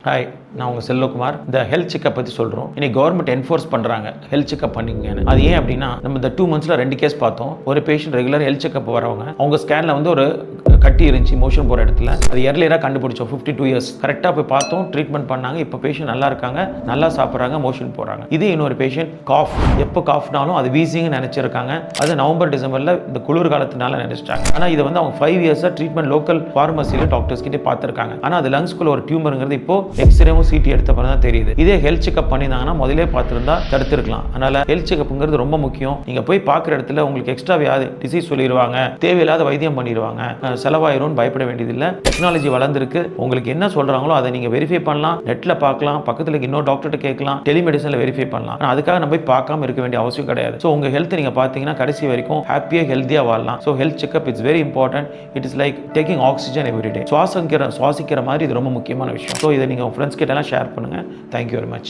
Hi, நான் உங்கள் செல்வகுமார். இந்த ஹெல்த் செக்கப் பற்றி சொல்கிறோம். இன்னைக்கு கவர்மெண்ட் என்ஃபோர்ஸ் பண்ணுறாங்க ஹெல்த் செக்கப் பண்ணிங்கன்னு. அது ஏன் அப்படின்னா, நம்ம இந்த 2 monthsல 2 கேஸ் பார்த்தோம். ஒரு பேஷண்ட் ரெகுலர் ஹெல்த் செக்கப் வரவங்க, அவங்க ஸ்கேனில் வந்து ஒரு கட்டி இருந்துச்சு மோஷன் போகிற இடத்துல. அது இயர்லியராக கண்டுபிடிச்சோம். 52 years கரெக்டாக போய் பார்த்தோம், ட்ரீட்மெண்ட் பண்ணாங்க. இப்போ பேஷண்ட் நல்லா இருக்காங்க, நல்லா சாப்பிட்றாங்க, மோஷன் போகிறாங்க. இதே இன்னொரு பேஷண்ட் காஃப், எப்போ காஃப்னாலும் அது வீசிங்னு நினச்சிருக்காங்க. அது நவம்பர் டிசம்பரில் இந்த குளிர் காலத்தினால நினச்சிட்டாங்க. ஆனால் இதை வந்து அவங்க 5 yearsஆ ட்ரீட்மெண்ட் லோக்கல் ஃபார்மசியில் டாக்டர்ஸ் கிட்டே பார்த்துருக்காங்க. ஆனால் அது லங்ஸ்குள்ள ஒரு டியூமருங்கிறது இப்போ எக்ஸ்ரேவும் சிடி எடுத்த பிறகு தான் தெரியுது. இதே ஹெல்த் செக்அப் பண்ணியிருந்தாங்கன்னா முதலே பார்த்துருந்தா தடுத்திருக்கலாம். அதனால ஹெல்த் செக்அப்ங்கிறது ரொம்ப முக்கியம். நீங்க போய் பார்க்குற இடத்துல உங்களுக்கு எக்ஸ்ட்ரா வியாதி டிசீஸ் சொல்லிடுவாங்க, தேவையில்லாத வைத்தியம் பண்ணிடுவாங்க, செலவாயிரும் பயப்பட வேண்டியதில்லை. டெக்னாலஜி வளர்ந்துருக்கு. உங்களுக்கு என்ன சொல்றாங்களோ அதை நீங்க வெரிஃபை பண்ணலாம், நெட்ல பார்க்கலாம், பக்கத்துல இன்னொரு டாக்டர்கிட்ட கேட்கலாம், டெலிமெடிசன்ல வெரிஃபை பண்ணலாம். ஆனால் அதுக்காக நம்ம போய் பார்க்காம இருக்க வேண்டிய அவசியம் கிடையாது. ஸோ உங்க ஹெல்த் நீங்க பார்த்தீங்கன்னா கடைசி வரைக்கும் ஹாப்பியா ஹெல்த்தியா வாழலாம். So health checkup it's very important. It is like taking oxygen every day. சுவாசிக்கிற மாதிரி இது ரொம்ப முக்கியமான விஷயம். ஸோ இதை நீங்க ஃப்ரெண்ட்ஸ் கிட்ட ஷேர் பண்ணுங்க. Thank you very much.